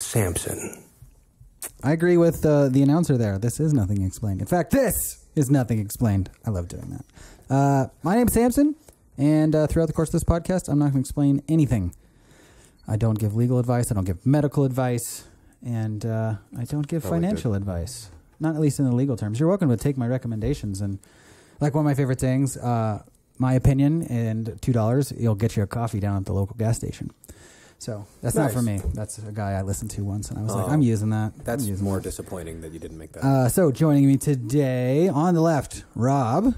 Sampson. I agree with the announcer there. This is Nothing Explained. In fact, this is Nothing Explained. I love doing that. My name's Sampson, and throughout the course of this podcast, I'm not going to explain anything. I don't give legal advice. I don't give medical advice. And I don't give financial advice. Not at least in the legal terms. You're welcome to take my recommendations. And like one of my favorite things, my opinion, and $2, you'll get you a coffee down at the local gas station. So that's not for me. That's a guy I listened to once, and I was like, I'm using that. That's more disappointing that you didn't make that. So joining me today on the left, Rob.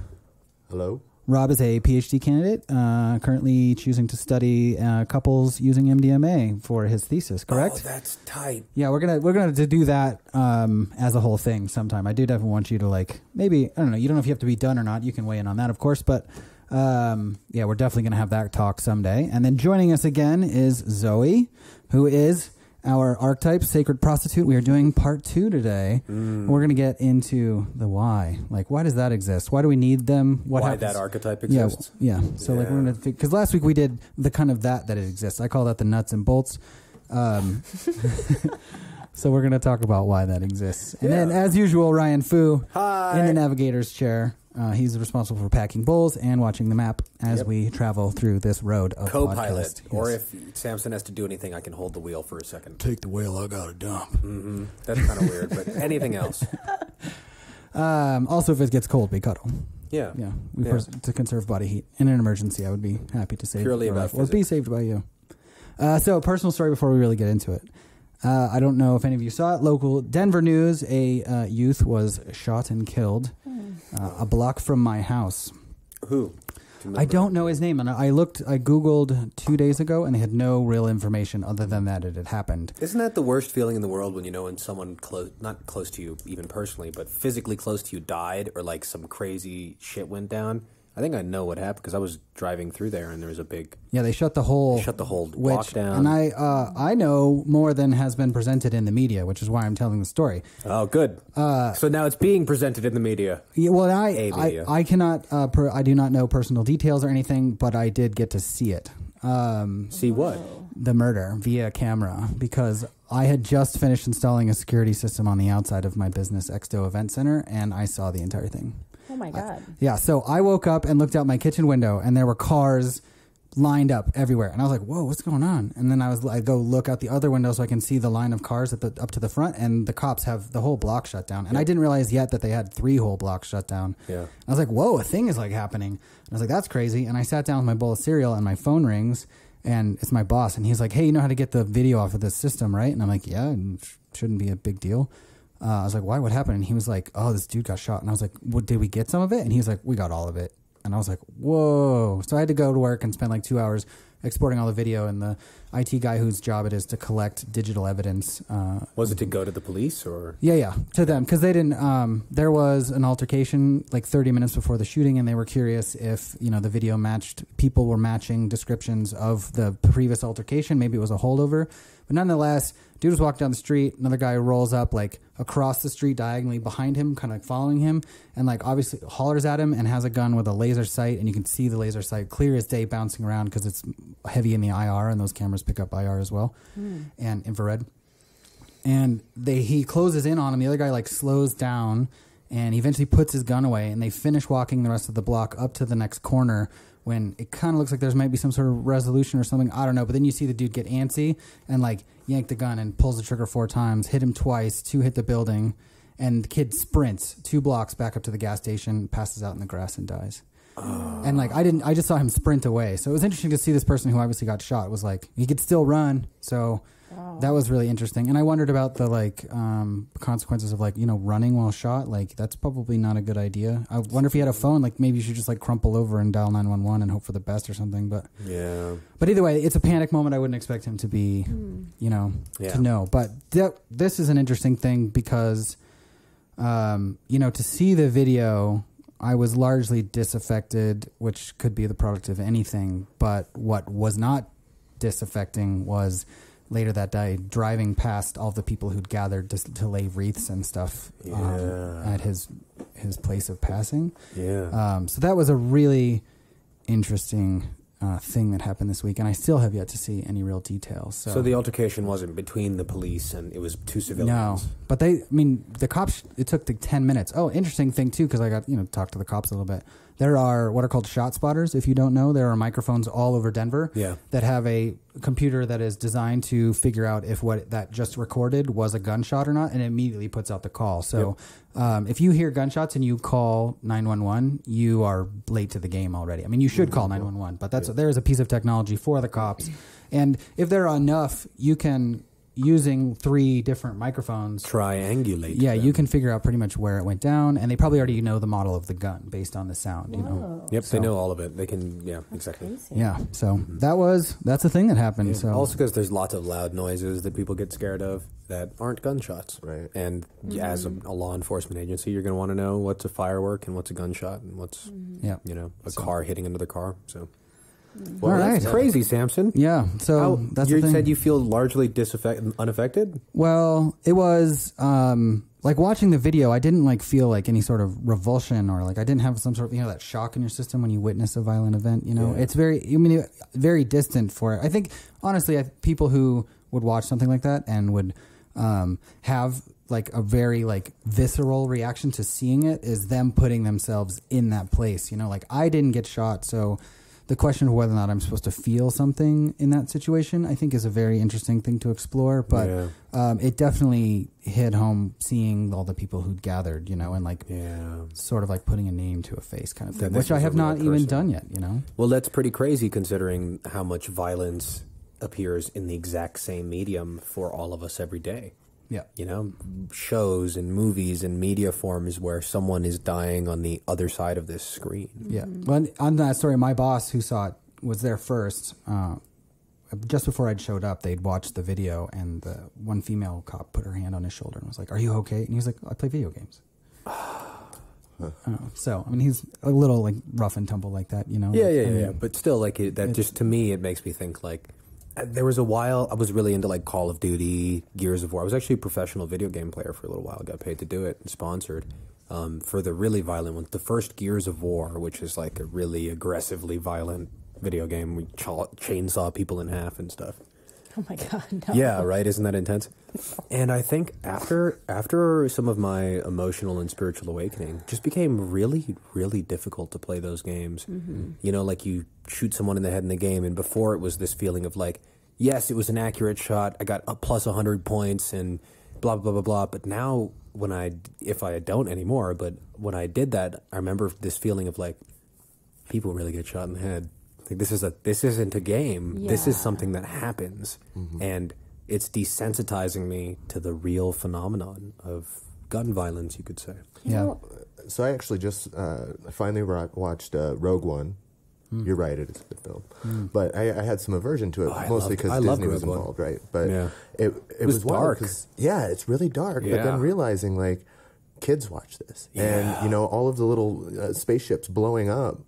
Hello. Rob is a PhD candidate, currently choosing to study couples using MDMA for his thesis. Correct? Oh, that's tight. Yeah, we're gonna do that as a whole thing sometime. I do definitely want you to maybe I don't know. You don't know if you have to be done or not. You can weigh in on that, of course, but. Yeah, we're definitely going to have that talk someday. And then joining us again is Zoe, who is our archetype, Sacred Prostitute. We are doing part 2 today. We're going to get into the why. Like, why does that exist? Why do we need them? Why happens? That archetype exists? Yeah. So, we're going to... Because last week we did the kind of that it exists. I call that the nuts and bolts. So we're going to talk about why that exists. And then, as usual, Ryan Foo in the navigator's chair. He's responsible for packing bowls and watching the map as we travel through this road of co-pilot. Podcast. Yes. Or if Sampson has to do anything, I can hold the wheel for a second. Take the wheel, I got a dump. Mm-hmm. That's kind of weird, but anything else. Also, if it gets cold, we cuddle. Yeah. To conserve body heat. In an emergency, I would be happy to save Purely your about life. Or be saved by you. So, personal story before we really get into it. I don't know if any of you saw it. Local Denver news, a youth was shot and killed a block from my house. Who? I don't know his name. And I Googled 2 days ago, and they had no real information other than that it had happened. Isn't that the worst feeling in the world when you know when someone not close to you even personally, but physically close to you died or like some crazy shit went down? I think I know what happened because I was driving through there and there was a big... Yeah, they shut the whole block down. And I know more than has been presented in the media, which is why I'm telling the story. Oh, good. So now it's being presented in the media. Yeah, well, I cannot... I do not know personal details or anything, but I did get to see it. See what? The murder via camera, because I had just finished installing a security system on the outside of my business, Exto Event Center, and I saw the entire thing. Oh, my God. Yeah, so I woke up and looked out my kitchen window, and there were cars lined up everywhere. And I was like, whoa, what's going on? And then I go look out the other window so I can see the line of cars up to the front, and the cops have the whole block shut down. And I didn't realize yet that they had 3 whole blocks shut down. Yeah. I was like, whoa, a thing is happening. And I was like, that's crazy. And I sat down with my bowl of cereal, and my phone rings, and it's my boss. And he's like, hey, you know how to get the video off of this system, right? And I'm like, yeah, it shouldn't be a big deal. I was like, why? What happened? And he was like, oh, this dude got shot. And I was like, well, did we get some of it? And he was like, we got all of it. And I was like, whoa. So I had to go to work and spend 2 hours exporting all the video, and the IT guy whose job it is to collect digital evidence. Was it to go to the police or? Yeah, to them. Because they didn't, there was an altercation 30 minutes before the shooting, and they were curious if, the video people were matching descriptions of the previous altercation. Maybe it was a holdover. But nonetheless, dude was walking down the street. Another guy rolls up across the street diagonally behind him, kind of following him, and obviously hollers at him and has a gun with a laser sight, and you can see the laser sight clear as day bouncing around because it's heavy in the IR, and those cameras pick up IR as well, and infrared. And he closes in on him. The other guy slows down, and he eventually puts his gun away, and they finish walking the rest of the block up to the next corner, when it kind of looks like there might be some sort of resolution or something. I don't know. But then you see the dude get antsy and yank the gun and pulls the trigger 4 times, hit him twice, 2 hit the building, and the kid sprints 2 blocks back up to the gas station, passes out in the grass and dies. And I just saw him sprint away. So it was interesting to see this person who obviously got shot was he could still run. So that was really interesting. And I wondered about the consequences of running while shot. That's probably not a good idea. I wonder if he had a phone, maybe you should just crumple over and dial 911 and hope for the best or something. But yeah. But either way, it's a panic moment. I wouldn't expect him to be, to know. But this is an interesting thing because, to see the video, I was largely disaffected, which could be the product of anything. But what was not disaffecting was later that day driving past all the people who'd gathered to lay wreaths and stuff at his place of passing. Yeah. So that was a really interesting thing that happened this week, and I still have yet to see any real details. So the altercation wasn't between the police and it was two civilians? No, but the cops, it took 10 minutes. Oh, interesting thing too, because I got, talked to the cops a little bit. There are what are called shot spotters. If you don't know, there are microphones all over Denver that have a computer that is designed to figure out if what that just recorded was a gunshot or not, and it immediately puts out the call. So if you hear gunshots and you call 911, you are late to the game already. I mean, you should call 911, but there's a piece of technology for the cops. And if there are enough, you can, using 3 different microphones, triangulate. Yeah, you can figure out pretty much where it went down, and they probably already know the model of the gun based on the sound. Yep, so, they know all of it. They can, exactly. Yeah, so that's a thing that happened. So also because there's lots of loud noises that people get scared of that aren't gunshots, right? And as a law enforcement agency, you're going to want to know what's a firework and what's a gunshot and what's a car hitting another car. So. Well, all right. That's crazy, Sampson. Yeah. So that's you the thing. said you feel largely unaffected? Well, it was like watching the video. I didn't feel like any sort of revulsion or I didn't have some sort of that shock in your system when you witness a violent event. It's very distant for it. I think honestly, people who would watch something like that and would have a very visceral reaction to seeing it is them putting themselves in that place. I didn't get shot, so. The question of whether or not I'm supposed to feel something in that situation, I think, is a very interesting thing to explore. But it definitely hit home seeing all the people who'd gathered, and sort of putting a name to a face kind of thing, which I have not even done yet, Well, that's pretty crazy considering how much violence appears in the exact same medium for all of us every day. Yeah. Shows and movies and media forms where someone is dying on the other side of this screen. Yeah. Well, on that story, my boss who saw it was there first. Just before I'd showed up, they'd watched the video, and the one female cop put her hand on his shoulder and was like, "Are you okay?" And he was like, "I play video games." So, I mean, he's a little rough and tumble like that, Yeah. But still, just to me, it makes me think there was a while I was really into Call of Duty, Gears of War. I was actually a professional video game player for a little while. Got paid to do it and sponsored for the really violent ones. The first Gears of War, which is a really aggressively violent video game. We chainsaw people in half and stuff. Oh my God! No. Yeah, right. Isn't that intense? And I think after some of my emotional and spiritual awakening, it just became really, really difficult to play those games. Mm-hmm. You shoot someone in the head in the game, and before it was this feeling of yes, it was an accurate shot. I got a plus 100 points and blah blah blah blah. But now, if I don't anymore, but when I did that, I remember this feeling of people really get shot in the head. This isn't a game. Yeah. This is something that happens, and it's desensitizing me to the real phenomenon of gun violence, you could say. Yeah. So I actually just finally watched Rogue One. You're right, it is a good film. But I had some aversion to it, mostly because Disney was involved, right? But it was dark. It's really dark. Yeah. But then realizing, kids watch this. Yeah. And, all of the little spaceships blowing up,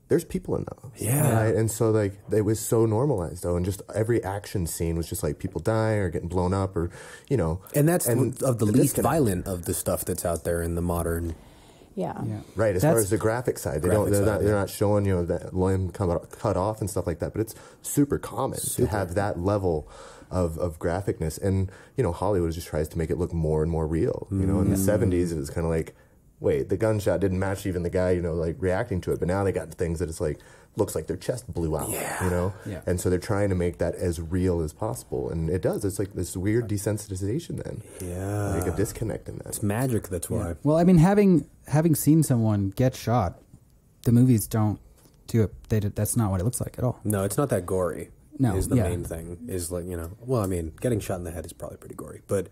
there's people in those. Yeah. Right? And so, it was so normalized, though. And just every action scene was just, people dying or getting blown up or, And that's of the least violent of the stuff that's out there in the modern... Yeah. Right. As far as the graphic side, they're not showing that limb cut off and stuff like that. But it's super common to have that level of graphicness, and Hollywood just tries to make it look more and more real. In the 70s, it was kind of wait, the gunshot didn't match even the guy reacting to it, but now they got things that it's looks like their chest blew out. And so they're trying to make that as real as possible, and it does. It's this weird desensitization then. Yeah, a disconnect in that. It's magic. That's why. Yeah. Well, I mean, having seen someone get shot, the movies don't do it. That's not what it looks like at all. No, it's not that gory. No, is the main thing. Is well, I mean, getting shot in the head is probably pretty gory, but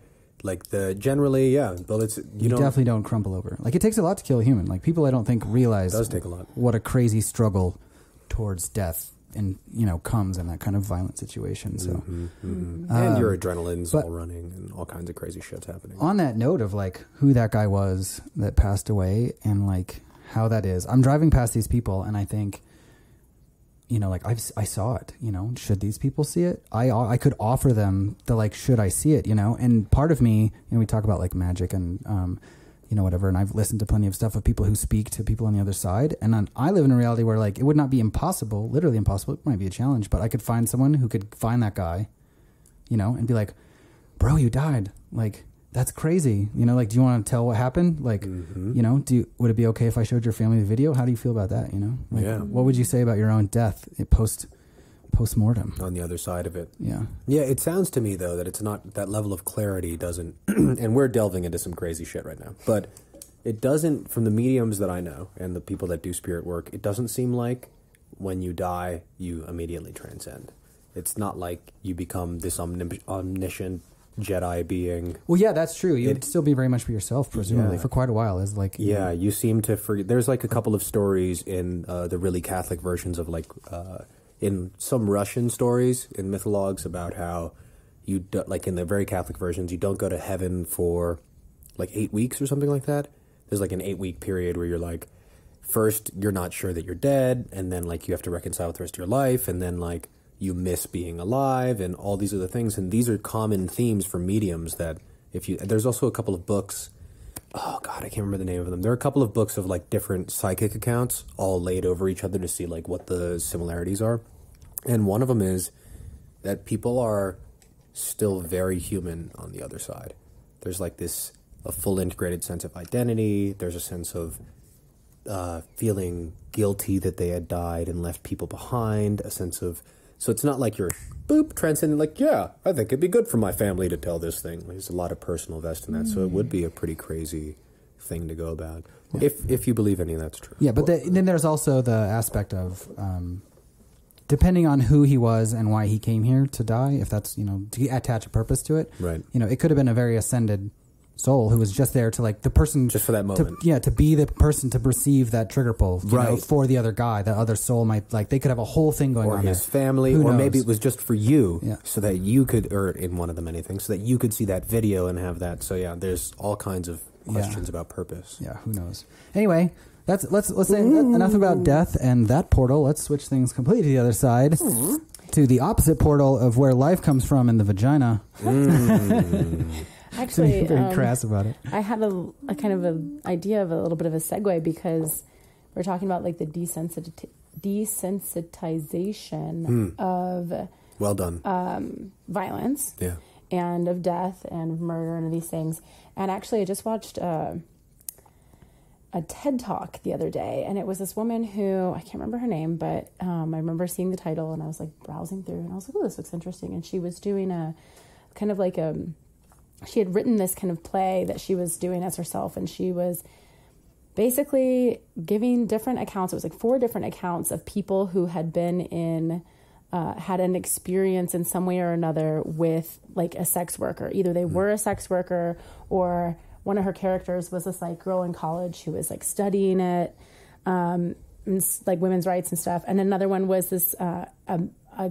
generally, but it's you definitely don't crumple over. It takes a lot to kill a human. People I don't think realize it does take a lot. What a crazy struggle towards death and comes in that kind of violent situation. So and your adrenaline's all running and all kinds of crazy shit's happening. On that note of who that guy was that passed away and how that is, I'm driving past these people and I think, I saw it, should these people see it? I could offer them the should I see it, and part of me, we talk about magic and whatever. And I've listened to plenty of stuff of people who speak to people on the other side. And I live in a reality where like, it would not be impossible, literally impossible. It might be a challenge, but I could find someone who could find that guy, and be like, bro, you died. Like, that's crazy. Like, do you want to tell what happened? Like, would it be okay if I showed your family the video? How do you feel about that? Like, what would you say about your own death post-mortem? On the other side of it. Yeah. Yeah, it sounds to me, though, that it's not, that level of clarity doesn't, and we're delving into some crazy shit right now, but it doesn't, from the mediums that I know and the people that do spirit work, it doesn't seem like when you die, you immediately transcend. It's not like you become this omniscient Jedi being. Well, yeah, that's true. You'd still be very much for yourself, presumably, for quite a while. As like, you seem to forget. There's like a couple of stories in the really Catholic versions of like in some Russian stories in mythologues about how like in the very Catholic versions, you don't go to heaven for like 8 weeks or something like that. There's like an 8-week period where you're like, first you're not sure that you're dead, and then like you have to reconcile with the rest of your life, and then like you miss being alive and all these other things. And these are common themes for mediums that there's also a couple of books. Oh God, I can't remember the name of them. There are a couple of books of like different psychic accounts all laid over each other to see like what the similarities are. And one of them is that people are still very human on the other side. There's like a full integrated sense of identity. There's a sense of feeling guilty that they had died and left people behind, a sense of. So it's not like you're, transcending, like, yeah, I think it'd be good for my family to tell this thing. There's a lot of personal invest in that, so it would be a pretty crazy thing to go about, if you believe any of that's true. Yeah, but then there's also the aspect of, depending on who he was and why he came here to die, if that's, to attach a purpose to it. Right. It could have been a very ascended soul who was just there to like the person just for that moment to be the person to receive that trigger pull for the other guy. The other soul might like they could have a whole thing going on, or his family, or maybe it was just for you, so that you could, or in one of the many things, so that you could see that video and have that. So there's all kinds of questions about purpose. Who knows? Anyway, let's say enough about death and that portal. Let's switch things completely to the other side, to the opposite portal of where life comes from, in the vagina. Actually, very crass about it. I had a kind of an idea of a little bit of a segue, because we're talking about like the desensitization of well done violence, and of death and of murder and of these things. And actually, I just watched a TED Talk the other day, and it was this woman who, I can't remember her name, but I remember seeing the title, and I was like browsing through, and I was like, oh, this looks interesting. And she was doing a kind of like she had written this kind of play that she was doing as herself, and she was basically giving different accounts. It was like 4 different accounts of people who had been had an experience in some way or another with like a sex worker. Either they were a sex worker, or one of her characters was this like girl in college who was like studying it, like women's rights and stuff. And another one was this, a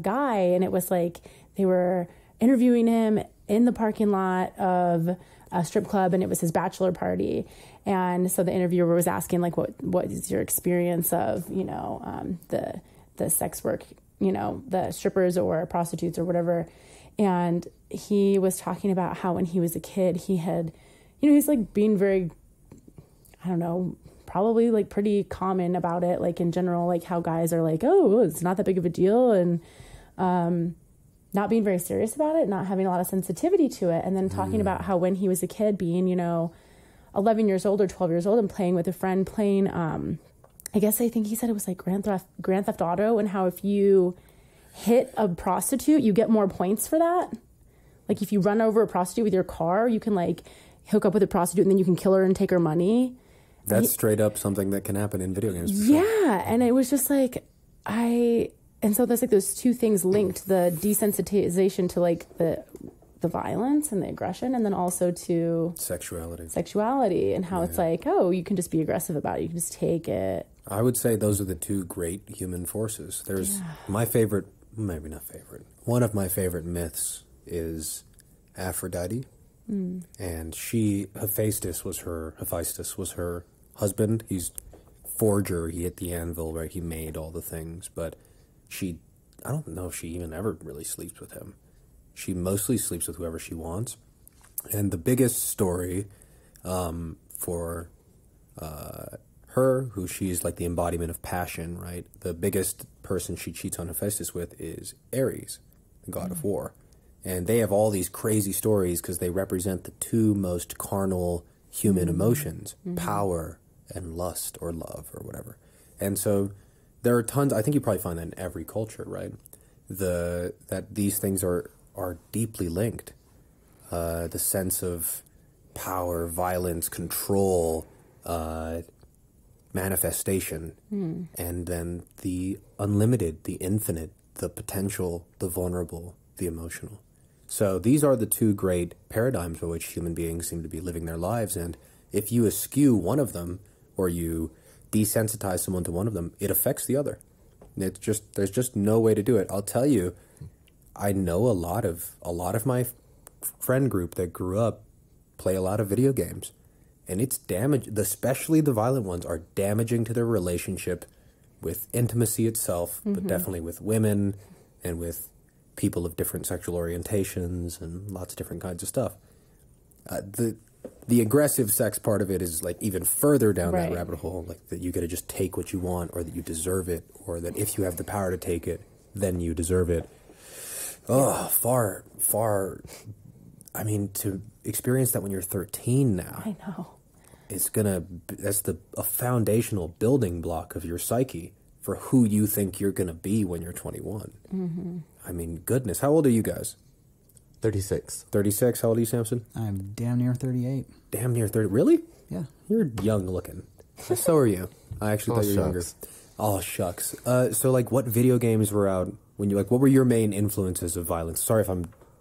guy, and it was like, they were interviewing him in the parking lot of a strip club, and it was his bachelor party. And so the interviewer was asking like, what is your experience of, the sex work, the strippers or prostitutes or whatever. And he was talking about how when he was a kid, he had, he's like being very, I don't know, probably like pretty common about it. Like in general, like how guys are like, oh, it's not that big of a deal. And, not being very serious about it, not having a lot of sensitivity to it. And then talking about how when he was a kid, being, 11 years old or 12 years old and playing with a friend, playing, I think he said it was like Grand Theft Auto, and how if you hit a prostitute, you get more points for that. Like if you run over a prostitute with your car, you can like hook up with a prostitute and then you can kill her and take her money. That's straight up something that can happen in video games. Yeah. And it was just like, and so there's like those two things linked, the desensitization to like the violence and the aggression, and then also to sexuality, and how it's like, oh, you can just be aggressive about it. You can just take it. I would say those are the 2 great human forces. There's my favorite, maybe not favorite, one of my favorite myths is Aphrodite. And Hephaestus was her husband. He's forger. He hit the anvil, right? He made all the things, but I don't know if she even ever really sleeps with him. She mostly sleeps with whoever she wants. And the biggest story for her, who she's like the embodiment of passion, right? The biggest person she cheats on Hephaestus with is Ares, the god of war. And they have all these crazy stories because they represent the two most carnal human emotions, power and lust or love or whatever. And so there are tons, I think you probably find that in every culture, right? That these things are deeply linked. The sense of power, violence, control, manifestation, and then the unlimited, the infinite, the potential, the vulnerable, the emotional. So these are the two great paradigms by which human beings seem to be living their lives, and if you eschew one of them, or you desensitize someone to one of them, it affects the other. It's just, there's just no way to do it. I'll tell you, I know a lot of my friend group that grew up play a lot of video games, and it's especially the violent ones are damaging to their relationship with intimacy itself, but definitely with women and with people of different sexual orientations and lots of different kinds of stuff. The aggressive sex part of it is like even further down that rabbit hole, like that you got to just take what you want, or that you deserve it, or that if you have the power to take it, then you deserve it. Oh, far. I mean, to experience that when you're 13 now, I know. That's a foundational building block of your psyche for who you think you're going to be when you're 21. I mean, goodness. How old are you guys? 36. 36? How old are you, Sampson? I'm damn near 38. Damn near 30. Really? Yeah. You're young looking. So are you. I actually thought you were younger. Oh, shucks. So, like, what video games were out when you, like, what were your main influences of violence? Sorry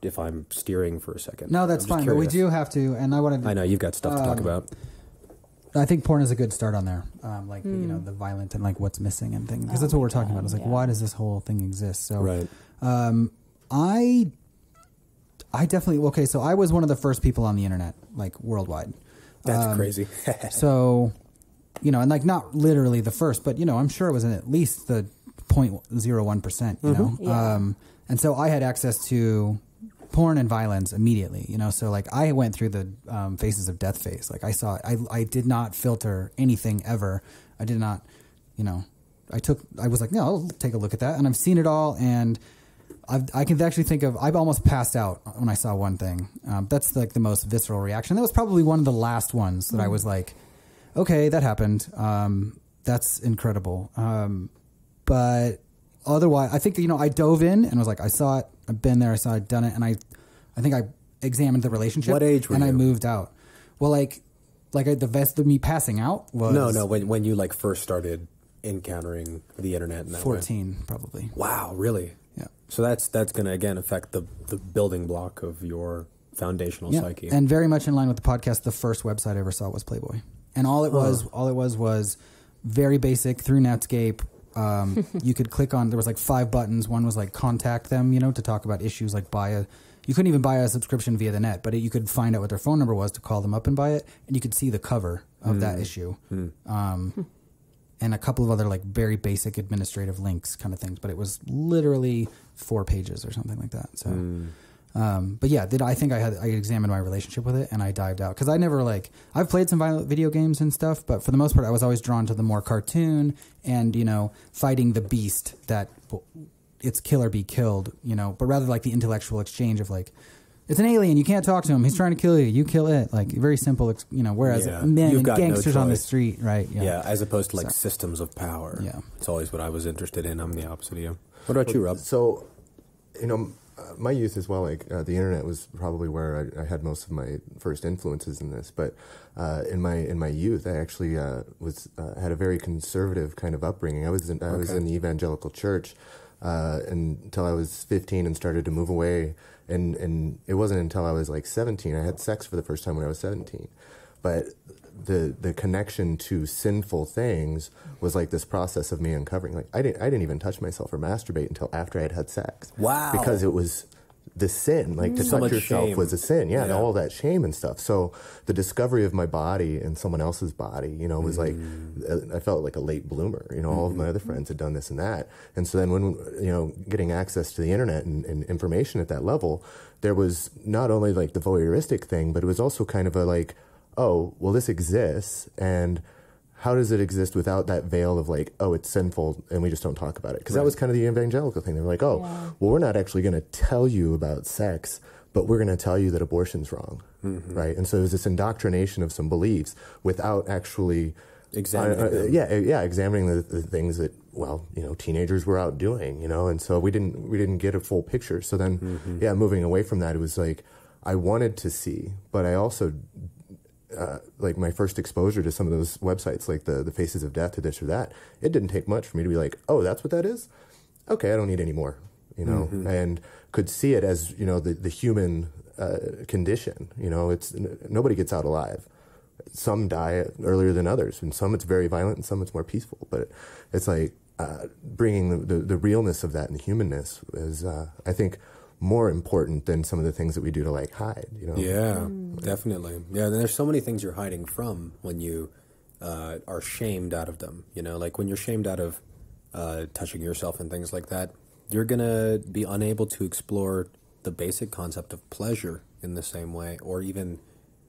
if I'm steering for a second. No, that's fine. But we do have to, and I want to... I know, you've got stuff to talk about. I think porn is a good start on there. Like, you know, the violent and, like, what's missing and things. Because that's what we're talking about. It's like, why does this whole thing exist? So, right. I definitely... Okay, so I was one of the first people on the internet, like, worldwide. That's crazy. So, you know, and, like, not literally the first, but, you know, I'm sure it was at least the 0.01%, you know? Yeah. And so I had access to porn and violence immediately, you know? So, like, I went through the Faces of Death phase. Like, I did not filter anything ever. I did not, you know... I was like, no, I'll take a look at that. And I've seen it all, and... I can actually think of, I've almost passed out when I saw one thing. That's like the most visceral reaction. That was probably one of the last ones that I was like, okay, that happened. That's incredible. But otherwise, I think, you know, I dove in and was like, I saw it, I've been there, I saw it, done it. And I think I examined the relationship. What age were you? And I moved out. Well, like the best of me passing out was... No, when you like first started encountering the internet in that 14, way. probably. Wow, really? Yeah. So that's going to, again, affect the building block of your foundational psyche. And very much in line with the podcast, the first website I ever saw was Playboy. And all it was very basic through Netscape. You could click on, there was like 5 buttons. One was like contact them, you know, to talk about issues, like you couldn't even buy a subscription via the net, but you could find out what their phone number was to call them up and buy it. And you could see the cover of that issue. And a couple of other like very basic administrative links kind of things, but it was literally 4 pages or something like that. So, but yeah, I think I examined my relationship with it and I dived out, because I never I've played some violent video games and stuff, but for the most part, I was always drawn to the more cartoon and, you know, fighting the beast that it's kill or be killed, you know, but rather like the intellectual exchange of like, it's an alien. You can't talk to him. He's trying to kill you. You kill it. Like, very simple, you know, whereas men and gangsters on the street, right? Yeah, as opposed to like systems of power. Yeah. It's always what I was interested in. I'm the opposite of you. What about you, Rob? So, you know, my youth as well, like the internet was probably where I had most of my first influences in this. But in my youth, I actually had a very conservative kind of upbringing. I was in the evangelical church until I was 15 and started to move away. And it wasn't until I was like 17, I had sex for the first time when I was 17. But the connection to sinful things was like this process of me uncovering. Like I didn't even touch myself or masturbate until after I had had sex. Wow. Because it was the sin. Like to touch yourself shame. Was a sin. Yeah, and all that shame and stuff. So the discovery of my body and someone else's body, you know, was like, I felt like a late bloomer. You know, all of my other friends had done this and that. And so then when, you know, getting access to the internet and information at that level, there was not only like the voyeuristic thing, but it was also kind of a like, oh, well, this exists, and how does it exist without that veil of like, oh, it's sinful, and we just don't talk about it? Because that was kind of the evangelical thing. They were like, oh, well, we're not actually going to tell you about sex, but we're going to tell you that abortion's wrong, right? And so there's this indoctrination of some beliefs without actually examining the things that, well, you know, teenagers were out doing, you know, and so we didn't get a full picture. So then, moving away from that, it was like I wanted to see, but I also like my first exposure to some of those websites, like the Faces of Death, to this or that, it didn't take much for me to be like, oh, that's what that is? Okay, I don't need any more, you know, and could see it as, you know, the human condition. You know, it's nobody gets out alive. Some die earlier than others, and some it's very violent, and some it's more peaceful. But it's like bringing the realness of that and the humanness is, I think, more important than some of the things that we do to like hide, you know? Yeah, definitely. Yeah, there's so many things you're hiding from when you are shamed out of them, you know? Like when you're shamed out of touching yourself and things like that, you're going to be unable to explore the basic concept of pleasure in the same way, or even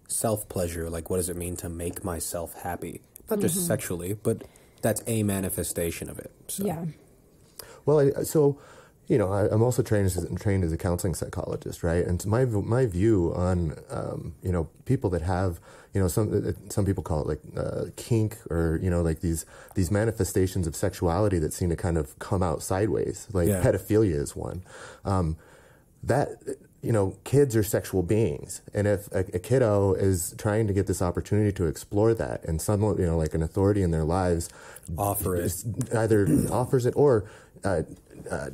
self-pleasure. Like, what does it mean to make myself happy? Not just sexually, but that's a manifestation of it. So. Yeah. Well, you know, I'm also trained as a counseling psychologist, right? And my view on, you know, people that have, you know, some people call it like kink, or, you know, like these manifestations of sexuality that seem to kind of come out sideways. Like pedophilia is one. That, you know, kids are sexual beings, and if a kiddo is trying to get this opportunity to explore that, and someone, you know, like an authority in their lives, either offers it or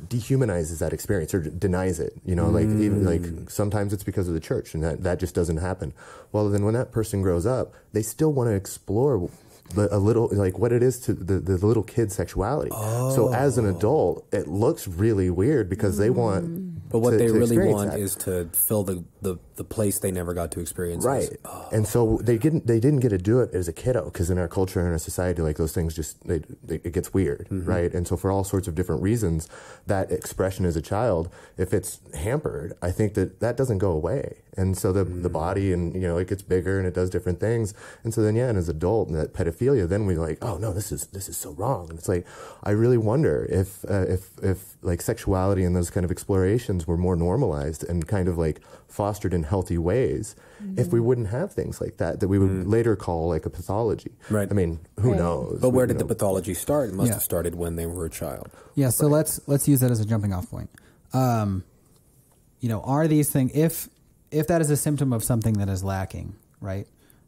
dehumanizes that experience or denies it, you know, like even like sometimes it's because of the church, and that just doesn't happen. Well, then when that person grows up, they still want to explore a little, like what it is to the little kid's sexuality. So as an adult, it looks really weird because they want. But what they really want is to fill the place they never got to experience. Right. And so they didn't get to do it as a kiddo, because in our culture and our society, like those things just, it gets weird, right? And so for all sorts of different reasons, that expression as a child, if it's hampered, I think that doesn't go away. And so the body, and, you know, it gets bigger and it does different things. And so then, and as adult, and that pedophilia, then we're like, oh no, this is so wrong. And it's like, I really wonder if like sexuality and those kind of explorations were more normalized and kind of like fostered in healthy ways, if we wouldn't have things like that we would later call like a pathology. Right. I mean, who knows? But where did the pathology start? It must have started when they were a child. Yeah. So let's use that as a jumping off point. You know, are these things, if that is a symptom of something that is lacking, right,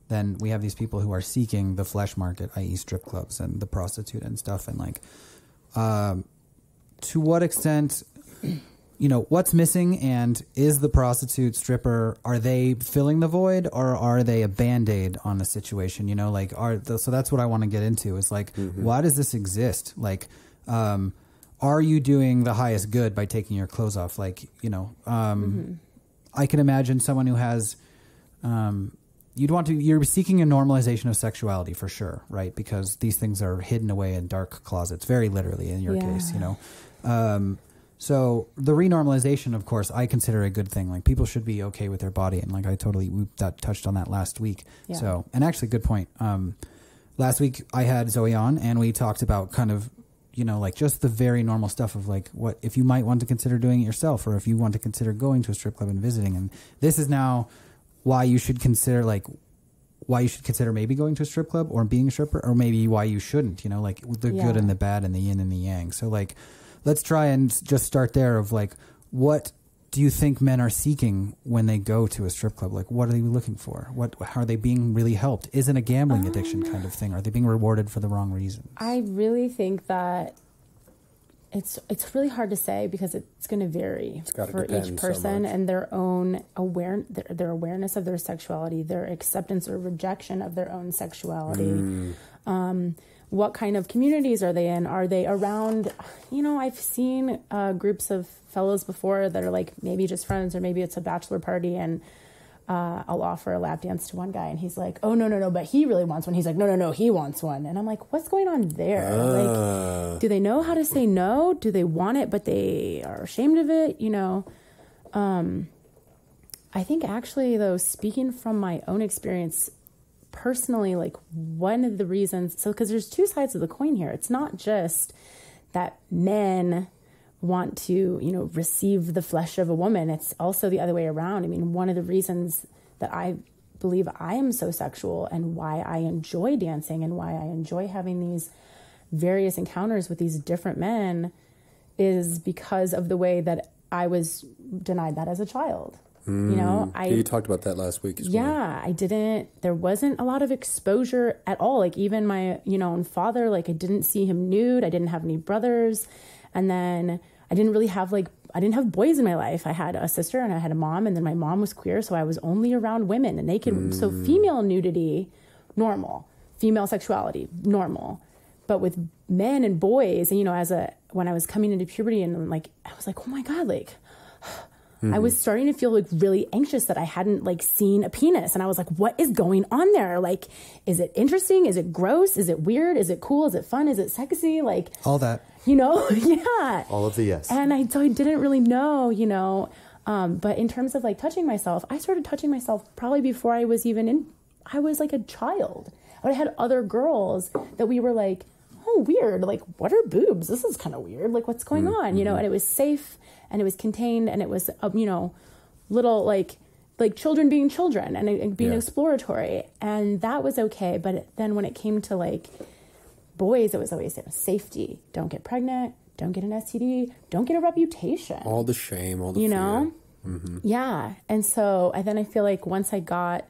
then we have these people who are seeking the flesh market, i.e. strip clubs and the prostitute and stuff. And like, to what extent, you know, what's missing, and is the prostitute stripper, are they filling the void, or are they a Band-Aid on the situation? You know, like, so that's what I want to get into is like, why does this exist? Like, are you doing the highest good by taking your clothes off? Like, you know, I can imagine someone who has, you're seeking a normalization of sexuality for sure, right? Because these things are hidden away in dark closets, very literally in your case, you know. So the renormalization, of course, I consider a good thing. Like, people should be okay with their body, and like we touched on that last week. Yeah. So, and actually, good point. Last week I had Zoe on, and we talked about kind of, you know, like just the very normal stuff of like what if you might want to consider doing it yourself, or if you want to consider going to a strip club and visiting. And this is now why you should consider maybe going to a strip club or being a stripper, or maybe why you shouldn't, you know, like the good and the bad and the yin and the yang. So like, let's try and just start there of like, what do you think men are seeking when they go to a strip club? Like, what are they looking for? How are they being really helped? Is it a gambling addiction kind of thing? Are they being rewarded for the wrong reasons? I really think that it's really hard to say, because it's going to vary for each person and their own their awareness of their sexuality, their acceptance or rejection of their own sexuality. What kind of communities are they in? Are they around, you know, I've seen groups of fellows before that are like maybe just friends, or maybe it's a bachelor party, and I'll offer a lap dance to one guy, and he's like, oh, no, but he really wants one. He's like, no, he wants one. And I'm like, what's going on there? Like, do they know how to say no? Do they want it, but they are ashamed of it? You know, I think actually, though, speaking from my own experience, personally, like one of the reasons, so because there's two sides of the coin here. It's not just that men want to, you know, receive the flesh of a woman. It's also the other way around. I mean, one of the reasons that I believe I am so sexual and why I enjoy dancing and why I enjoy having these various encounters with these different men is because of the way that I was denied that as a child. You know, you talked about that last week as well. Yeah, there wasn't a lot of exposure at all. Like even my, you know, own father, like I didn't see him nude. I didn't have any brothers. And then I didn't really have I didn't have boys in my life. I had a sister and I had a mom, and then my mom was queer. So I was only around women and naked. So female nudity, normal. Female sexuality, normal. But with men and boys, and, you know, when I was coming into puberty and like, I was like, oh my God, like, I was starting to feel like really anxious that I hadn't like seen a penis. And I was like, what is going on there? Like, is it interesting? Is it gross? Is it weird? Is it cool? Is it fun? Is it sexy? Like all that, you know? Yeah. All of the yes. And so I didn't really know, you know, but in terms of like touching myself, I started touching myself probably before I was I was like a child. But I had other girls that we were like, oh, weird. Like, what are boobs? This is kind of weird. Like, what's going on? You know, and it was safe and it was contained and it was, you know, little like children being children and being exploratory. And that was okay. But then when it came to like boys, it was always safety. Don't get pregnant. Don't get an STD. Don't get a reputation. All the shame, all the fear. You know? Yeah. And so then I feel like once I got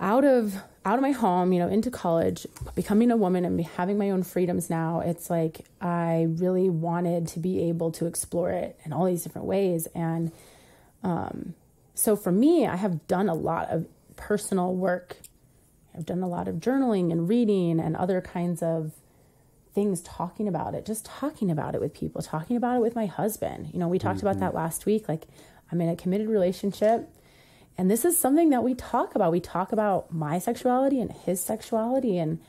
out of my home, you know, into college, becoming a woman and having my own freedoms now, it's like I really wanted to be able to explore it in all these different ways. And so for me, I have done a lot of personal work. I've done a lot of journaling and reading and other kinds of things, talking about it, just talking about it with people, talking about it with my husband. You know, we talked about that last week. Like, I'm in a committed relationship. And this is something that we talk about. We talk about my sexuality and his sexuality, and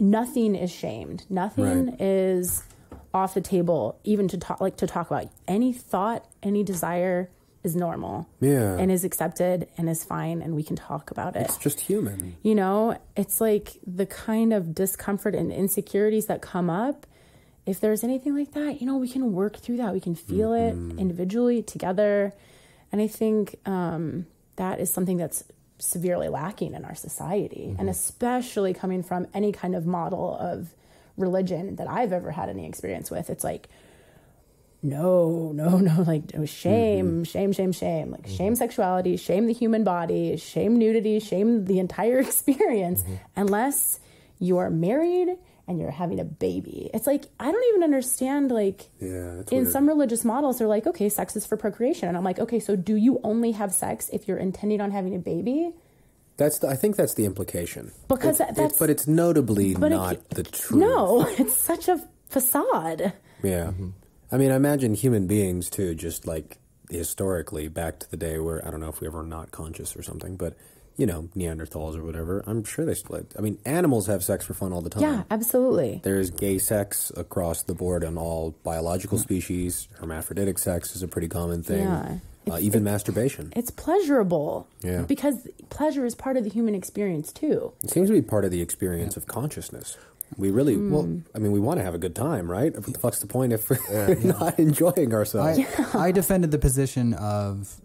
nothing is shamed. Nothing is off the table, even to talk about. Any thought, any desire is normal. Yeah. And is accepted and is fine, and we can talk about it. It's just human. You know, it's like the kind of discomfort and insecurities that come up. If there's anything like that, you know, we can work through that. We can feel it individually, together. And I think that is something that's severely lacking in our society, and especially coming from any kind of model of religion that I've ever had any experience with. It's like, no, like shame, shame. Like shame sexuality, shame the human body, shame nudity, shame the entire experience, unless you are married and you're having a baby. It's like, I don't even understand, like, in some religious models, they're like, okay, sex is for procreation. And I'm like, okay, so do you only have sex if you're intending on having a baby? I think that's the implication. Because but it's notably not the truth. No, it's such a facade. Yeah. I mean, I imagine human beings, too, just like historically back to the day where, I don't know if we ever not conscious or something, but you know, Neanderthals or whatever, I'm sure they split. I mean, animals have sex for fun all the time. Yeah, absolutely. There's gay sex across the board on all biological species. Hermaphroditic sex is a pretty common thing. Yeah. Even masturbation. It's pleasurable. Yeah. Because pleasure is part of the human experience, too. It seems to be part of the experience of consciousness. We really, I mean, we want to have a good time, right? What the fuck's the point if we're not enjoying ourselves? I defended the position of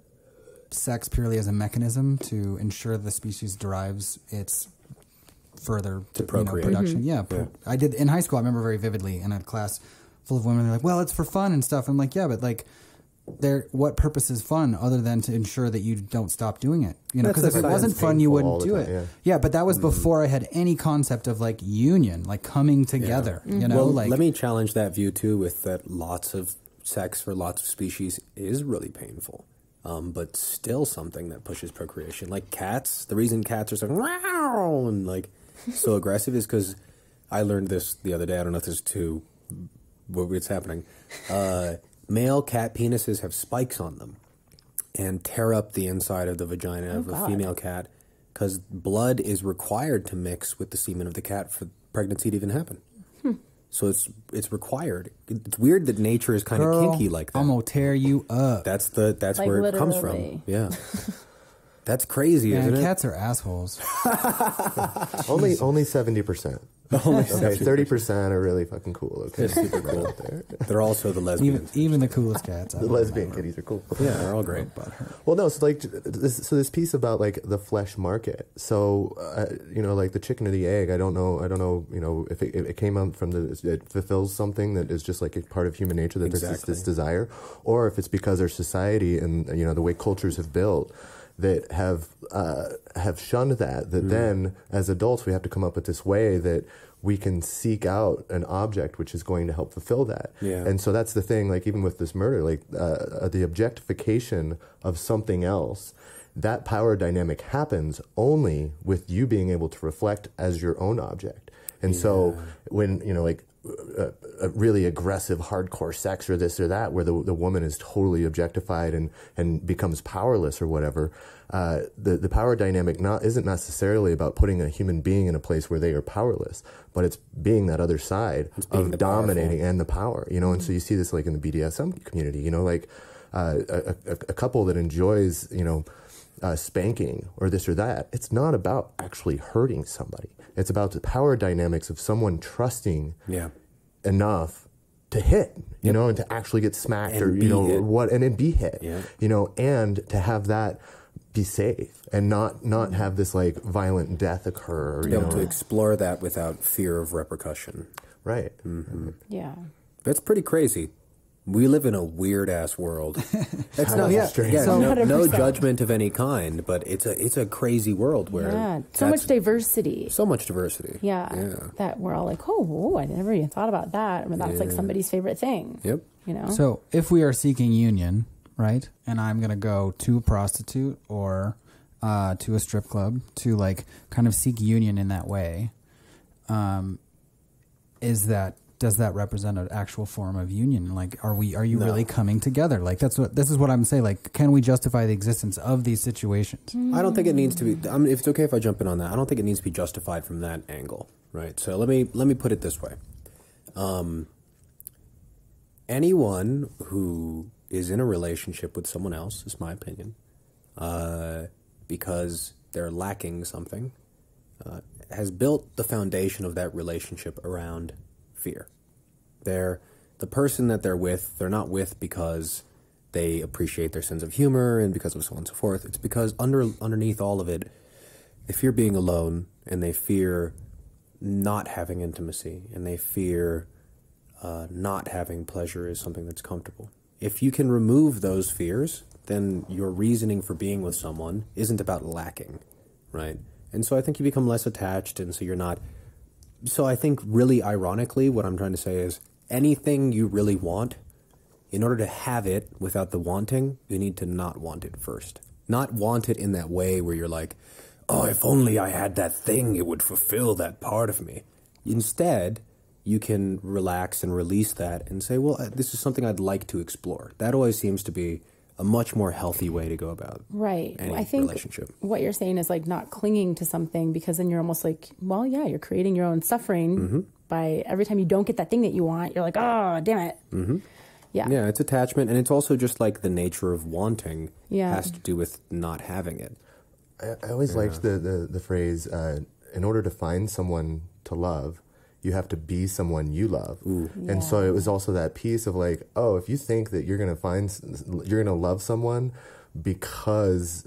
sex purely as a mechanism to ensure the species derives its further to procreate. Production. Yeah. I did in high school. I remember very vividly in a class full of women. They're like, "Well, it's for fun and stuff." I'm like, "Yeah, but like, what purpose is fun other than to ensure that you don't stop doing it? You know, because if it wasn't fun, you wouldn't do it." Yeah, but that was before I had any concept of like union, like coming together. You know, well, like let me challenge that view too. With that, lots of sex for lots of species is really painful. But still something that pushes procreation. Like cats, the reason cats are so wow and like so aggressive is because I learned this the other day. I don't know if this is too what's happening. Male cat penises have spikes on them and tear up the inside of the vagina of a female cat because blood is required to mix with the semen of the cat for pregnancy to even happen. So it's required. It's weird that nature is kind of kinky like that. I'm gonna tear you up. That's like where it comes from. Yeah. That's crazy, isn't it? Cats are assholes. Only 70%. Only Okay, 30% are really fucking cool. Okay, They're super cool. They're also the lesbians. Even the coolest cats. The lesbian kitties are cool. Yeah, they're all great. Well, no, so like this piece about like the flesh market. So you know, like the chicken or the egg. I don't know. You know, if it came out from it fulfills something that is just like a part of human nature, that there's this desire, or if it's because our society and you know the way cultures have built that have shunned that then as adults we have to come up with this way that we can seek out an object which is going to help fulfill that. Yeah. And so that's the thing, like even with this murder, like the objectification of something else, that power dynamic happens only with you being able to reflect as your own object. And so when, you know, like a really aggressive hardcore sex or this or that where the woman is totally objectified and becomes powerless or whatever, the power dynamic isn't necessarily about putting a human being in a place where they are powerless, but it's being that other side of dominating and the power, you know. And so you see this like in the BDSM community, you know, like a couple that enjoys, you know, spanking or this or that, it's not about actually hurting somebody. It's about the power dynamics of someone trusting enough to hit, you know, and to actually get smacked and or, you know, hit. And then be hit, you know, and to have that be safe and not have this like violent death occur. Or, be able to explore that without fear of repercussion. Right. Mm-hmm. Yeah. That's pretty crazy. We live in a weird-ass world. It's not strange. Yeah, no judgment of any kind, but it's a crazy world where so much diversity. So much diversity. Yeah. That we're all like, oh, I never even thought about that. I mean, that's like somebody's favorite thing. Yep. You know. So if we are seeking union, right, and I'm going to go to a prostitute or to a strip club to like kind of seek union in that way, does that represent an actual form of union? Like, are you really coming together? Like, this is what I'm saying. Like, can we justify the existence of these situations? I don't think it needs to be. I mean, if it's okay if I jump in on that, I don't think it needs to be justified from that angle, right? So let me put it this way: anyone who is in a relationship with someone else, is my opinion, because they're lacking something, has built the foundation of that relationship around fear. They're the person that they're not with because they appreciate their sense of humor and because of so on and so forth. It's because underneath all of it, they fear being alone and they fear not having intimacy and they fear not having pleasure is something that's comfortable. If you can remove those fears, then your reasoning for being with someone isn't about lacking, right? And so I think you become less attached, and so you're not. So I think really ironically what I'm trying to say is anything you really want, in order to have it without the wanting, you need to not want it first. Not want it in that way where you're like, oh, if only I had that thing, it would fulfill that part of me. Instead, you can relax and release that and say, well, this is something I'd like to explore. That always seems to be a much more healthy way to go about any I think relationship. What you're saying is like not clinging to something, because then you're almost like, well, yeah, you're creating your own suffering by every time you don't get that thing that you want. You're like, oh, damn it. Mm-hmm. Yeah, it's attachment, and it's also just like the nature of wanting has to do with not having it. I always liked the phrase, in order to find someone to love, you have to be someone you love. And so it was also that piece of like, oh, if you think that you're going to love someone because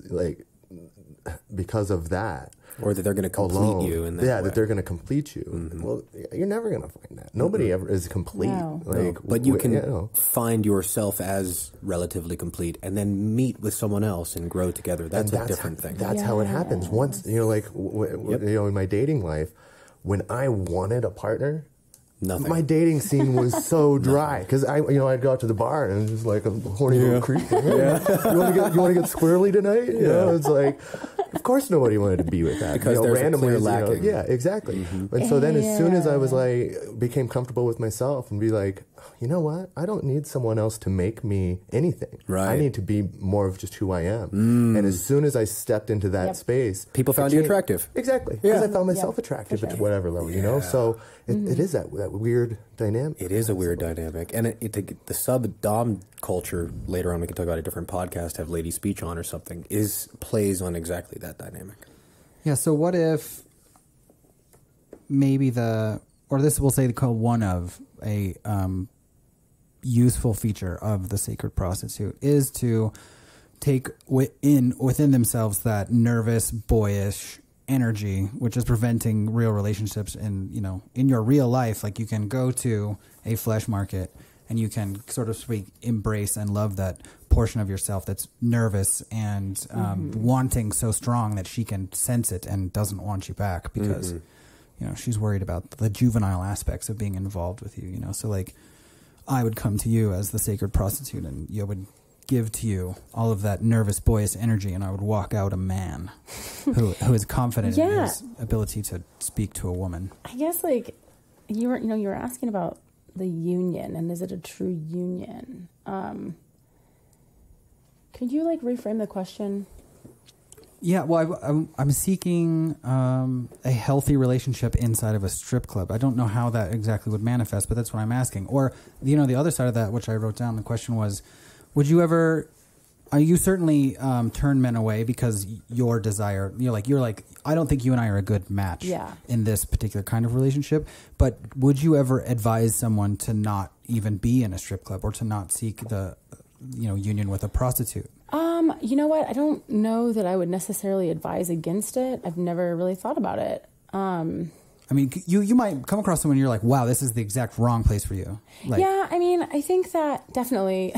of that. Or that they're going to complete you in that way. That they're going to complete you. Mm-hmm. Well, you're never going to find that. Nobody ever is complete. No. But you can find yourself as relatively complete and then meet with someone else and grow together. That's a different thing. That's how it happens. Once, like, in my dating life, when I wanted a partner, nothing. My dating scene was so dry because I'd go out to the bar and it was like a horny little creep. You want to get squirrely tonight? You know, it's like, of course nobody wanted to be with that because there's randomly lacking. Yeah, exactly. Mm-hmm. And so then as soon as I was like became comfortable with myself and be like, you know what? I don't need someone else to make me anything. Right. I need to be more of just who I am. And as soon as I stepped into that space, people found you attractive. Exactly. Because I found myself attractive at whatever level, you know? So it is that weird dynamic. It is a weird dynamic. And the sub-dom culture, later on we can talk about a different podcast, have Lady Speech on or something, plays on exactly that dynamic. Yeah, so what if maybe this will say one of a useful feature of the sacred prostitute is to take within themselves that nervous, boyish energy, which is preventing real relationships in your real life. Like, you can go to a flesh market and you can sort of embrace and love that portion of yourself that's nervous and wanting so strong that she can sense it and doesn't want you back because she's worried about the juvenile aspects of being involved with you, So like, I would come to you as the sacred prostitute and you would give to you all of that nervous, boyish energy, and I would walk out a man who is confident in his ability to speak to a woman. I guess like you were asking about the union and is it a true union? Could you like reframe the question? Yeah, well, I'm seeking a healthy relationship inside of a strip club. I don't know how that exactly would manifest, but that's what I'm asking. Or, the other side of that, which I wrote down, the question was, would you ever... You certainly turn men away because your desire... You're like, I don't think you and I are a good match in this particular kind of relationship, but would you ever advise someone to not even be in a strip club or to not seek the union with a prostitute? You know what? I don't know that I would necessarily advise against it. I've never really thought about it. I mean, you might come across someone and you're like, wow, this is the exact wrong place for you. Yeah, I mean, I think that definitely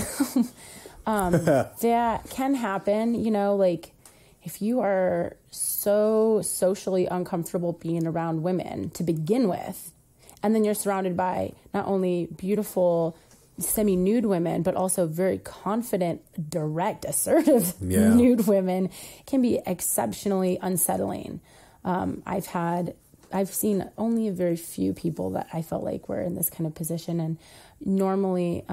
that can happen. Like if you are so socially uncomfortable being around women to begin with, and then you're surrounded by not only beautiful semi-nude women, but also very confident, direct, assertive nude women, can be exceptionally unsettling. I've seen only a very few people that I felt like were in this kind of position. And normally,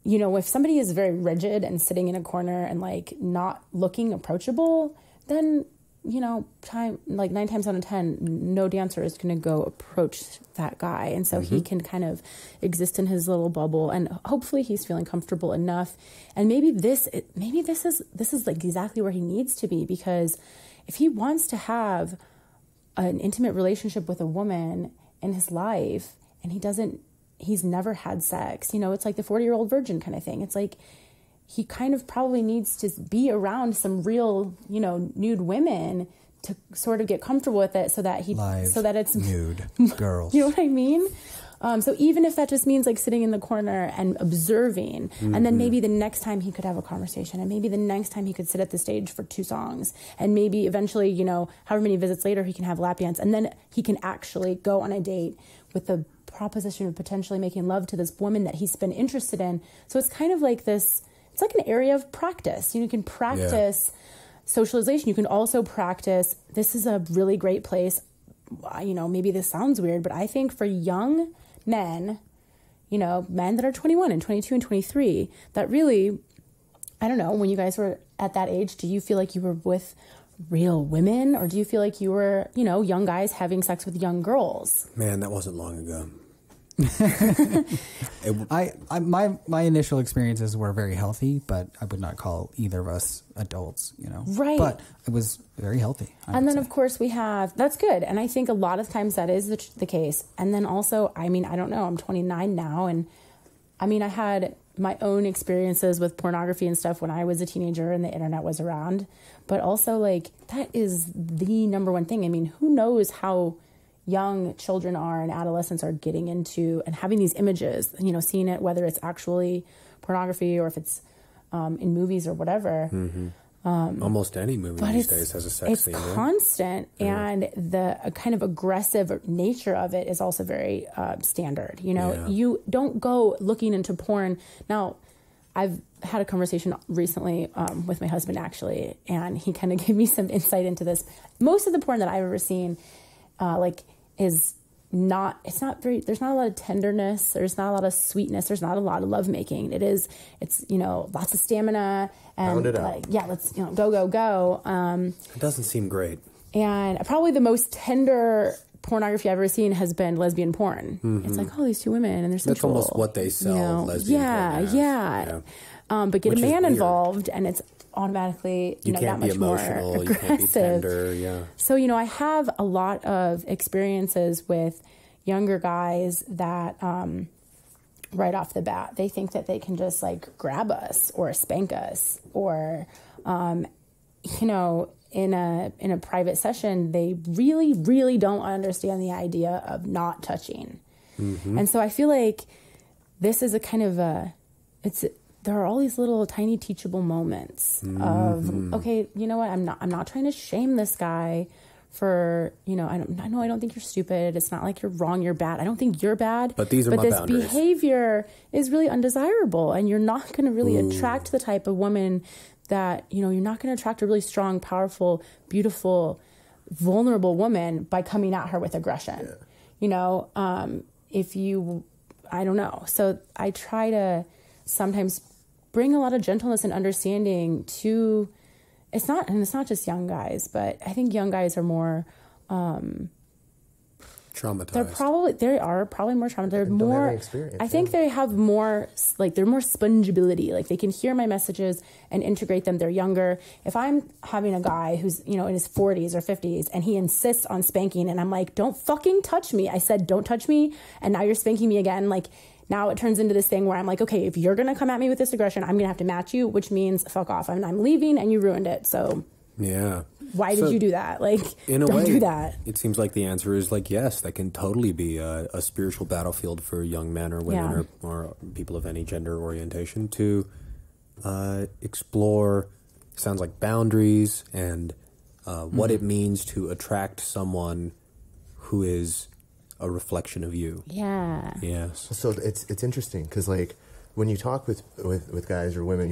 if somebody is very rigid and sitting in a corner and like not looking approachable, then 9 times out of 10, no dancer is going to go approach that guy. And so he can kind of exist in his little bubble, and hopefully he's feeling comfortable enough. And maybe this is like exactly where he needs to be, because if he wants to have an intimate relationship with a woman in his life and he's never had sex, it's like the 40-year-old virgin kind of thing. It's like, he kind of probably needs to be around some real, nude women to sort of get comfortable with it, so that it's nude girls. You know what I mean? So even if that just means like sitting in the corner and observing, and then maybe the next time he could have a conversation, and maybe the next time he could sit at the stage for 2 songs, and maybe eventually, however many visits later he can have lap dance, and then he can actually go on a date with the proposition of potentially making love to this woman that he's been interested in. So it's kind of like this. It's like an area of practice. You can practice socialization. You can also practice, this is a really great place. Maybe this sounds weird, but I think for young men, men that are 21 and 22 and 23, that really, I don't know, when you guys were at that age, do you feel like you were with real women, or do you feel like you were, young guys having sex with young girls? Man, that wasn't long ago. My initial experiences were very healthy, but I would not call either of us adults, Right. But it was very healthy. And then, of course, that's good. And I think a lot of times that is the case. And then also, I don't know, I'm 29 now. And I had my own experiences with pornography and stuff when I was a teenager and the internet was around. But also, like, that is the number one thing. Who knows how young children are and adolescents are getting into and having these images, seeing it, whether it's actually pornography or if it's in movies or whatever. Almost any movie these days has a sex scene. It's constant, and the kind of aggressive nature of it is also very standard. You don't go looking into porn. Now, I've had a conversation recently with my husband, actually, and he kind of gave me some insight into this. Most of the porn that I've ever seen, is there's not a lot of tenderness. There's not a lot of sweetness. There's not a lot of lovemaking. It's, lots of stamina and let's, go. It doesn't seem great. And probably the most tender pornography I've ever seen has been lesbian porn. It's like, oh, these two women and they're sensual. That's almost what they sell, lesbian porn as. Yeah. But get a man involved and it's automatically, that much more aggressive. You can't be tender, yeah. So, I have a lot of experiences with younger guys that, right off the bat, they think that they can just like grab us or spank us or, in a private session, they really, really don't understand the idea of not touching. And so I feel like this is a kind of there are all these little tiny teachable moments of, okay, you know what? I'm not trying to shame this guy for, I don't think you're stupid. It's not like you're wrong. You're bad. I don't think you're bad. But these are my boundaries. This behavior is really undesirable and you're not going to really attract the type of woman that, you're not going to attract a really strong, powerful, beautiful, vulnerable woman by coming at her with aggression. Yeah. I don't know. So I try to sometimes bring a lot of gentleness and understanding to, it's not just young guys, but I think young guys are more, traumatized. They are probably more traumatized. They're more, I think they have more, like they're more spongeability. Like they can hear my messages and integrate them. They're younger. If I'm having a guy who's, in his 40s or 50s and he insists on spanking and I'm like, don't fucking touch me. I said, don't touch me. And now you're spanking me again. Like, now it turns into this thing where I'm like, okay, if you're going to come at me with this aggression, I'm going to have to match you, which means fuck off. I'm leaving and you ruined it. So yeah. Why did you do that? Like, in a don't way, do that. It seems like the answer is like, yes, that can totally be a spiritual battlefield for young men or women or people of any gender orientation to explore, sounds like boundaries and what it means to attract someone who is a reflection of you. Yeah. Yes. So it's interesting because like when you talk with guys or women,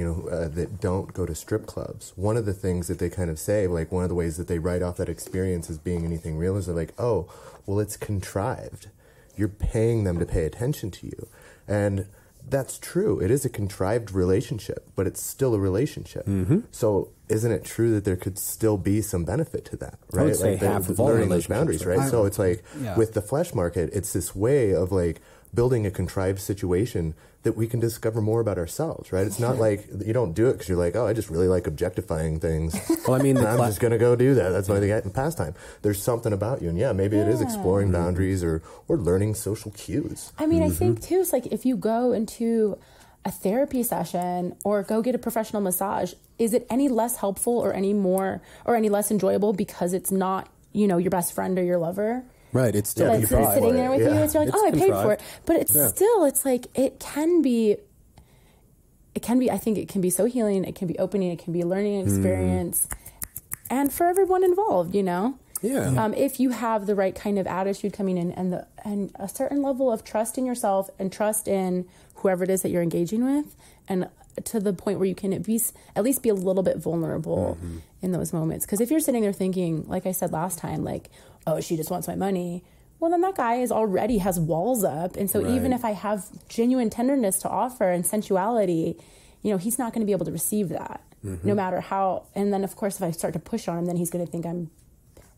that don't go to strip clubs, one of the things that they kind of say, like one of the ways that they write off that experience as being anything real is they're like, oh, well, it's contrived. You're paying them to pay attention to you. And that's true. It is a contrived relationship, but it's still a relationship. Mm-hmm. So isn't it true that there could still be some benefit to that, right? I would say half of all learning those boundaries, right? So it's like with the flesh market, it's this way of like building a contrived situation that we can discover more about ourselves, right? It's not like you don't do it because you're like, oh, I just really like objectifying things. Well, I mean, I'm just going to go do that. That's my pastime. There's something about you. And maybe it is exploring boundaries or learning social cues. I mean, I think too, it's like if you go into a therapy session or go get a professional massage, is it any less helpful or any more or any less enjoyable because it's not, your best friend or your lover? Right, it's still it's sitting there with you. It's like, I paid for it, but it's still. It's like it can be. I think it can be so healing. It can be opening. It can be a learning experience, and for everyone involved, Yeah. If you have the right kind of attitude coming in, and a certain level of trust in yourself and trust in whoever it is that you're engaging with, and to the point where you can at least be a little bit vulnerable in those moments. Because if you're sitting there thinking, like I said last time, like, oh, she just wants my money, well, then that guy already has walls up. And so even if I have genuine tenderness to offer and sensuality, he's not going to be able to receive that no matter how. And then, of course, if I start to push on him, then he's going to think I'm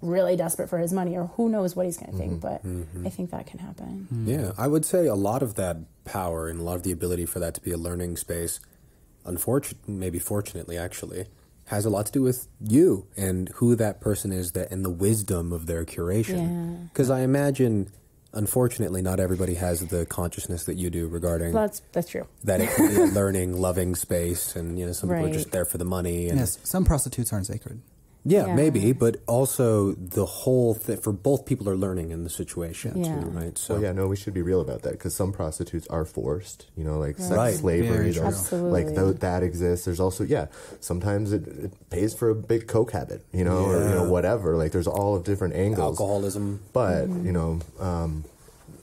really desperate for his money, or who knows what he's going to think. But I think that can happen. Yeah, I would say a lot of that power and a lot of the ability for that to be a learning space, fortunately, actually, has a lot to do with you and who that person is and the wisdom of their curation. Because I imagine, unfortunately, not everybody has the consciousness that you do regarding... Well, that's true. That it can be a learning, loving space, and some people are just there for the money. And, yes, some prostitutes aren't sacred. Yeah, maybe, but also the whole thing, for both people are learning in the situation, too, right? So, we should be real about that, because some prostitutes are forced, like sex slavery, like that exists. There's also, sometimes it pays for a big coke habit, or, whatever. Like, there's all of different angles. Alcoholism. But,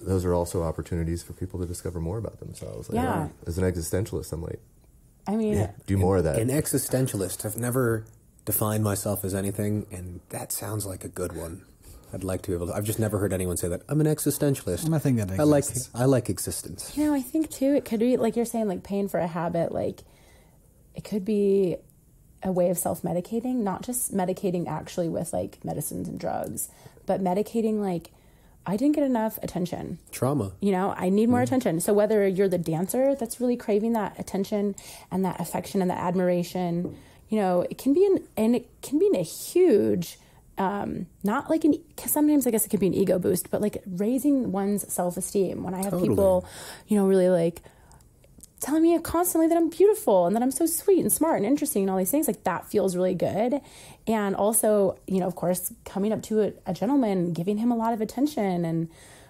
those are also opportunities for people to discover more about themselves. Like, as an existentialist, I'm like, do more of that. An existentialist. I've never... define myself as anything, and that sounds like a good one. I'd like to be able to. I've just never heard anyone say that. I'm an existentialist. I'm a thing that exists. I like existence. You know, I think too, it could be like you're saying, like paying for a habit. Like it could be a way of self-medicating, not just medicating actually with like medicines and drugs, but medicating like, I didn't get enough attention. Trauma. You know, I need more attention. So whether you're the dancer that's really craving that attention and that affection and that admiration, you know, it can be a huge, not like sometimes I guess it could be an ego boost, but like raising one's self-esteem. When I have people, you know, really like telling me constantly that I'm beautiful and that I'm so sweet and smart and interesting and all these things, like that feels really good. And also, you know, of course, coming up to a gentleman, giving him a lot of attention, and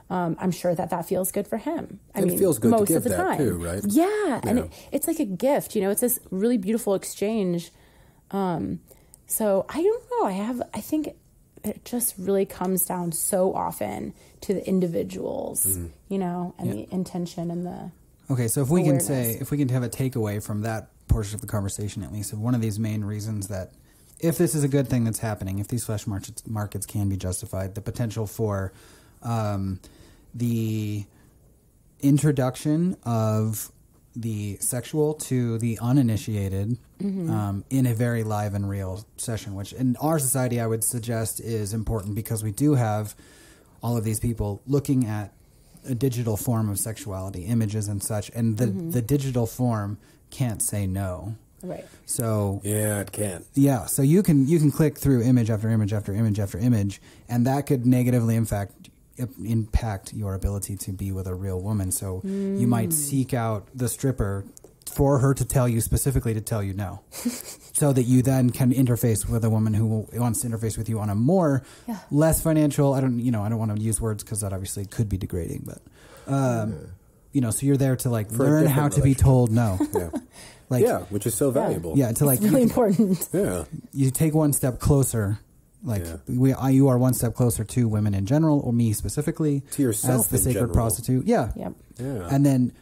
I'm sure that feels good for him. I mean, it feels good most to give of the that time. too, right? Yeah. And it's like a gift, you know, it's this really beautiful exchange. So I don't know. I think it just really comes down so often to the individuals, you know, and the intention and the Okay, so if we awareness. can have a takeaway from that portion of the conversation, at least, of one of these main reasons that if this is a good thing that's happening, if these flesh markets can be justified, the potential for the introduction of the sexual to the uninitiated in a very live and real session, which in our society I would suggest is important because we do have all of these people looking at a digital form of sexuality, images and such, and the digital form can't say no. right. So Yeah, it can. yeah, so you can click through image after image after image after image, and that could negatively impact your ability to be with a real woman. So you might seek out the stripper for her to tell you specifically to tell you no, so that you then can interface with a woman who wants to interface with you on a more less financial. I don't want to use words because that obviously could be degrading, but you know, so you're there to like learn how to be told no. Yeah. Like, yeah, which is so valuable. Yeah, to like It's really important. Yeah. you take one step closer. Like you are one step closer to women in general, or me specifically, To yourself as the in sacred general. prostitute. Yeah, Yep. Yeah. and then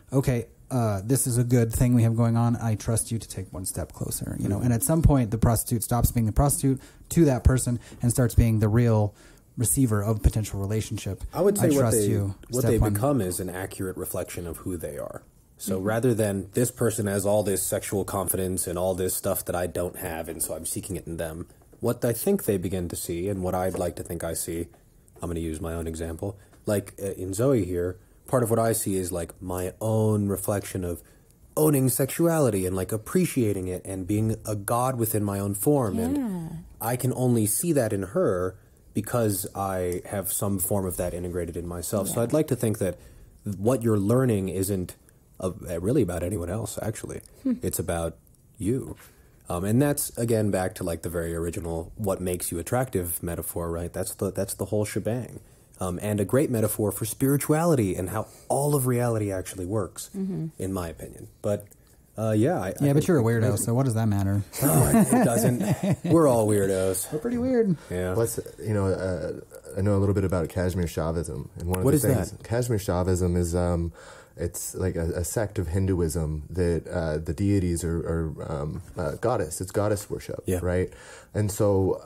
this is a good thing we have going on. I trust you to take one step closer, you know. And at some point, the prostitute stops being the prostitute to that person and starts being the real receiver of potential relationship. I would say what Step they one. become is an accurate reflection of who they are. So rather than this person has all this sexual confidence and all this stuff that I don't have, and so I'm seeking it in them, what I think they begin to see, and what I'd like to think I see, I'm going to use my own example, like in Zoe here, part of what I see is like my own reflection of owning sexuality and like appreciating it and being a god within my own form. And I can only see that in her because I have some form of that integrated in myself. So I'd like to think that what you're learning isn't really about anyone else, actually. It's about you. And that's, again, back to like the very original what makes you attractive metaphor, right? That's the whole shebang. And a great metaphor for spirituality and how all of reality actually works, in my opinion. But but you're a weirdo, so what does that matter? Oh, it doesn't. We're all weirdos. We're pretty weird. Yeah. I know a little bit about Kashmir Shaivism, and one of the things Kashmir Shaivism is it's like a sect of Hinduism that the deities are goddess. It's goddess worship, right? And so,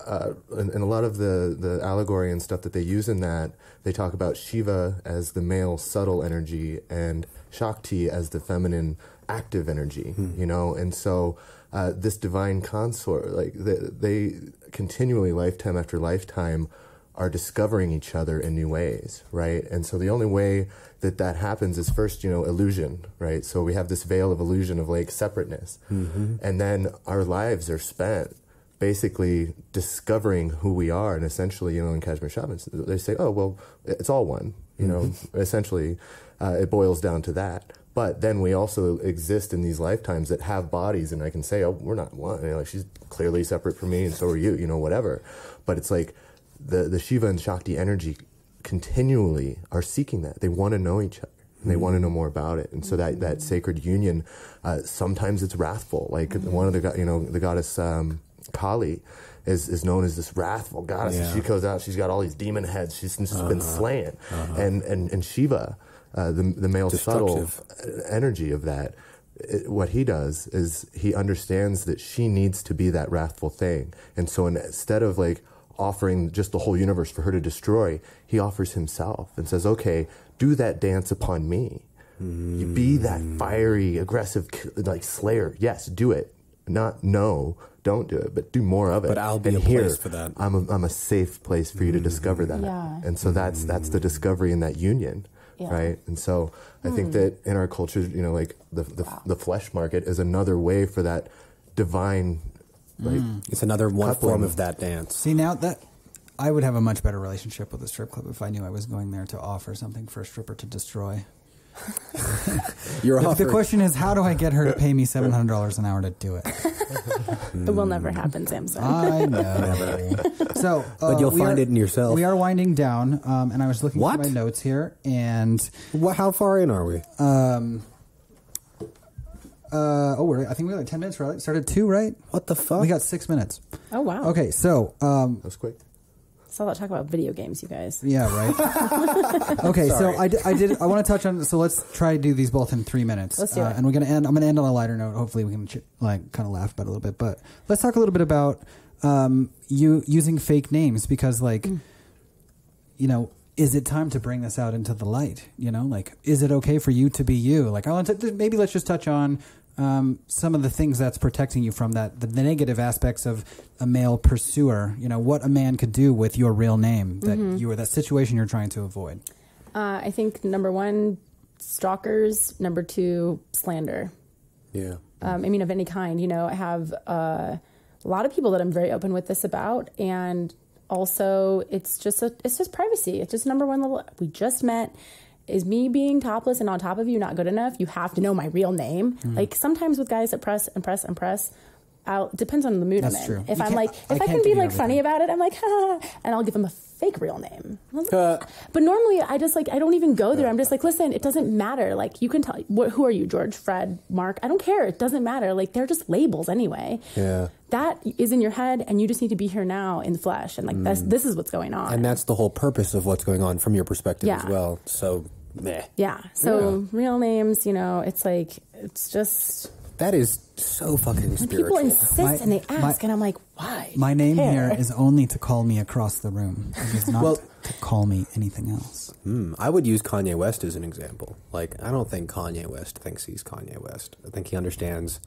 in a lot of the allegory and stuff that they use in that, they talk about Shiva as the male subtle energy and Shakti as the feminine active energy, you know? And so this divine consort, like they continually, lifetime after lifetime, are discovering each other in new ways, right? And so the only way that happens is first, illusion, right? So we have this veil of illusion of like separateness. And then our lives are spent basically discovering who we are. And essentially, in Kashmir Shaivism, they say, oh, well, it's all one, essentially it boils down to that. But then we also exist in these lifetimes that have bodies, and I can say, oh, we're not one. Like, she's clearly separate from me, and so are you, whatever. But it's like the Shiva and Shakti energy continually are seeking that. They want to know each other. And they want to know more about it. And so that sacred union, sometimes it's wrathful. Like one of the goddess Kali is known as this wrathful goddess. Yeah. She goes out, she's got all these demon heads. She's just been slaying. And Shiva, the male subtle energy of that, what he does is he understands that she needs to be that wrathful thing. And so instead of like offering just the whole universe for her to destroy, he offers himself and says, okay, do that dance upon me. You be that fiery, aggressive, like slayer. Yes, do it. Not no, don't do it, but do more of it. But I'll be a place for that. I'm a safe place for you to discover that. Yeah. And so that's the discovery in that union. Yeah. Right. And so I think that in our culture, you know, like the flesh market is another way for that divine, like, it's another one coupling. form of that dance. See, now that I would have a much better relationship with a strip club if I knew I was going there to offer something for a stripper to destroy. The question is, how do I get her to pay me $700 an hour to do it? It will never happen, Sampson. I know. So, but you'll find it in yourself. We are winding down, and I was looking at my notes here, and how far in are we? I think we got like 10 minutes, right? Started 2, right? What the fuck? We got 6 minutes. Oh wow. Okay, so that was quick. It's all that talk about video games, you guys. Yeah, right. Okay, so I want to touch on. So let's try to do these both in 3 minutes. Let's do it. And I'm gonna end on a lighter note. Hopefully, we can kind of laugh about it a little bit. But let's talk a little bit about you using fake names, because, like, you know, is it time to bring this out into the light? You know, like, is it okay for you to be you? Like, I want to maybe let's just touch on some of the things that's protecting you from that, the negative aspects of a male pursuer. You know, what a man could do with your real name, that situation you're trying to avoid. I think number 1, stalkers. Number 2, slander. Yeah. I mean, of any kind. You know, I have a lot of people that I'm very open with this about, and also it's just privacy. It's just number 1 level. We just met. Is me being topless and on top of you not good enough? You have to know my real name. Like, sometimes with guys that press, depends on the mood I'm in. True. If I can be like funny about it, I'm like, ha, and I'll give them a fake real name. But normally I don't even go there. I'm just like, listen, it doesn't matter. Like, you can tell, who are you? George, Fred, Mark? I don't care. It doesn't matter. Like, they're just labels anyway. Yeah. That is in your head, and you just need to be here now in the flesh. And like, this is what's going on. And that's the whole purpose of what's going on from your perspective as well. So, meh. Yeah. So real names, you know, it's like, it's just... That is so fucking spiritual. People insist and they ask, and I'm like, why? My name here is only to call me across the room. It is not to call me anything else. I would use Kanye West as an example. Like, I don't think Kanye West thinks he's Kanye West. I think he understands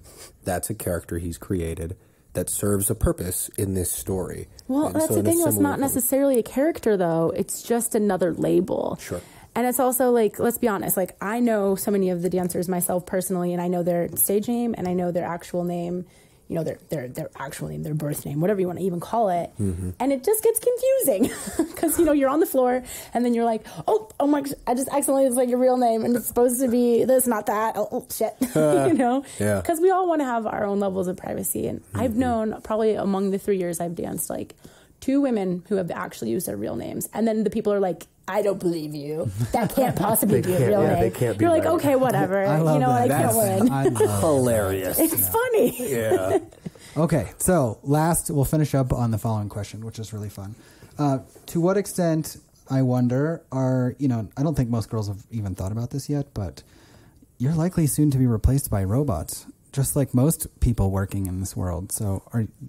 that's a character he's created that serves a purpose in this story. Well, and that's the thing. It's not necessarily a character, though. It's just another label. Sure. And it's also, like, let's be honest, like, I know so many of the dancers myself personally, and I know their stage name, and I know their actual name, you know, their actual name, their birth name, whatever you want to even call it. And it just gets confusing because, you know, you're on the floor, and then you're like, oh my gosh, I just accidentally said your real name, and it's supposed to be this, not that. Oh shit. You know? Yeah. Because we all want to have our own levels of privacy. And I've known, probably among the 3 years I've danced, like, 2 women who have actually used their real names. And then the people are like, I don't believe you. That can't possibly be a real name. They can't be. You're like, okay, whatever. I love I that. can't win. Hilarious. It's funny. Yeah. Okay, so last, we'll finish up on the following question, which is really fun. To what extent, I wonder, I don't think most girls have even thought about this yet, but you're likely soon to be replaced by robots, just like most people working in this world. So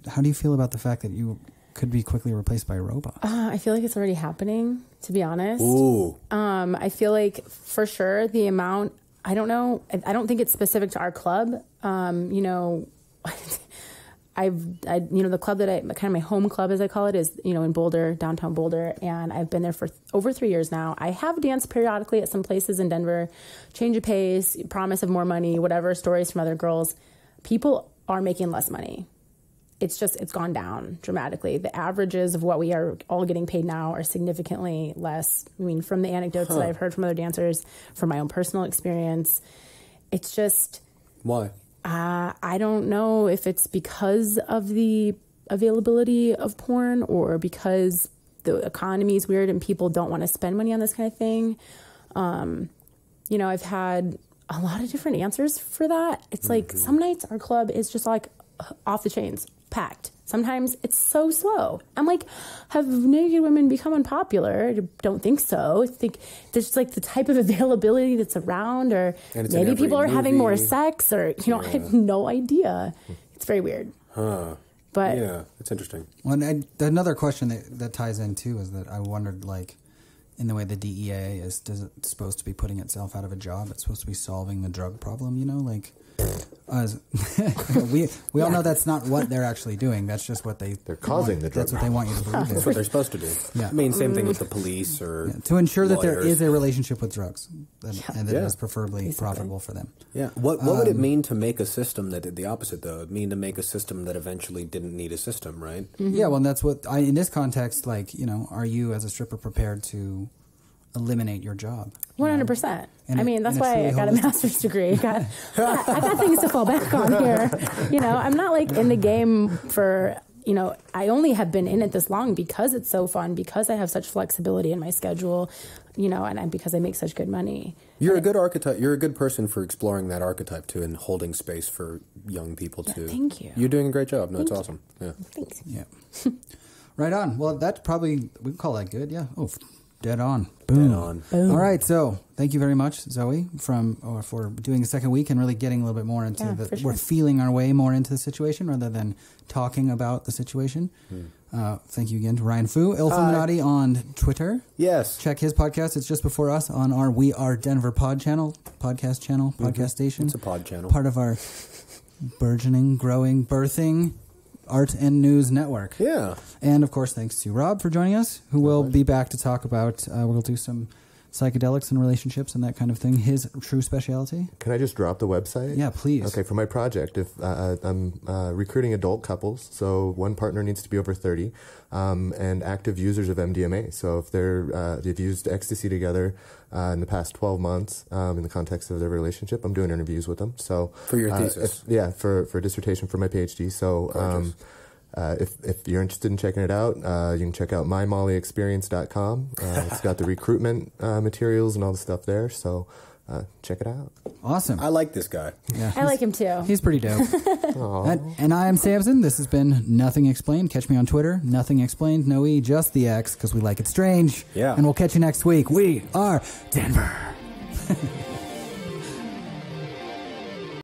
how do you feel about the fact that you could be quickly replaced by robots? I feel like it's already happening, to be honest. Ooh. I feel like, for sure, the amount, I don't know, I don't think it's specific to our club. You know, the club that kind of my home club, as I call it, is, you know, in Boulder, downtown Boulder, and I've been there for over 3 years now. I have danced periodically at some places in Denver, change of pace, promise of more money, whatever, stories from other girls. People are making less money. It's gone down dramatically. The averages of what we are all getting paid now are significantly less. I mean, from the anecdotes that I've heard from other dancers, from my own personal experience, it's just... Why? I don't know if it's because of the availability of porn or because the economy is weird and people don't want to spend money on this kind of thing. You know, I've had a lot of different answers for that. It's like some nights our club is just like off the chains, packed. Sometimes it's so slow. I'm like, have naked women become unpopular? I don't think so. I think there's like the type of availability that's around, or maybe people are having more sex, or, you know, I have no idea. It's very weird. Huh. But yeah, it's interesting. Well, another question that ties in too is that I wondered, like, in the way the DEA is supposed to be putting itself out of a job, it's supposed to be solving the drug problem, you know, like. We all know that's not what they're actually doing. That's just what they're causing the drug. That's what they want you to believe. That's what they're supposed to do. Yeah. I mean, same thing with the police or to ensure that there lawyers. is a relationship with drugs and that it is preferably Basically. profitable for them. Yeah. What would it mean to make a system that did the opposite, though? It would mean to make a system that eventually didn't need a system, right? Mm-hmm. Yeah, well, that's what in this context, like, you know, are you as a stripper prepared to eliminate your job? 100%. And I mean, that's and why I truly got a holistic- master's degree. I got things to fall back on here. You know, I'm not like in the game for, you know, I only have been in it this long because it's so fun, because I have such flexibility in my schedule, you know, and because I make such good money. You're a good archetype. You're a good person for exploring that archetype too and holding space for young people too. Thank you. You're doing a great job. No, it's Thank awesome. you. Yeah. Thanks. Yeah. Right on. Well, that's probably, we can call that good. Yeah. Oh, dead on. Boom. Dead on. Boom. All right. So thank you very much, Zoe, for doing the second week and really getting a little bit more into for sure. We're feeling our way more into the situation rather than talking about the situation. Thank you again to Ryan Foo, Illuminati on Twitter. Yes. Check his podcast. It's just before us on our We Are Denver podcast station. It's a pod channel. Part of our burgeoning, growing, birthing art and news network. Yeah. And of course, thanks to Rob for joining us, who will be back to talk about, we'll do some psychedelics and relationships and that kind of thing. His true specialty. Can I just drop the website? Yeah, please. Okay, for my project, if I'm recruiting adult couples, so one partner needs to be over 30, and active users of MDMA. So if they've used ecstasy together in the past 12 months in the context of their relationship, I'm doing interviews with them. So for your thesis, for a dissertation for my PhD. So. If you're interested in checking it out, you can check out mymollyexperience.com. It's got the recruitment materials and all the stuff there, so check it out. Awesome. I like this guy. Yeah, I like him too. He's pretty dope. and I am Sampson. This has been Nothing Explained. Catch me on Twitter. Nothing Explained. No E, just the X, because we like it strange. Yeah. And we'll catch you next week. We are Denver.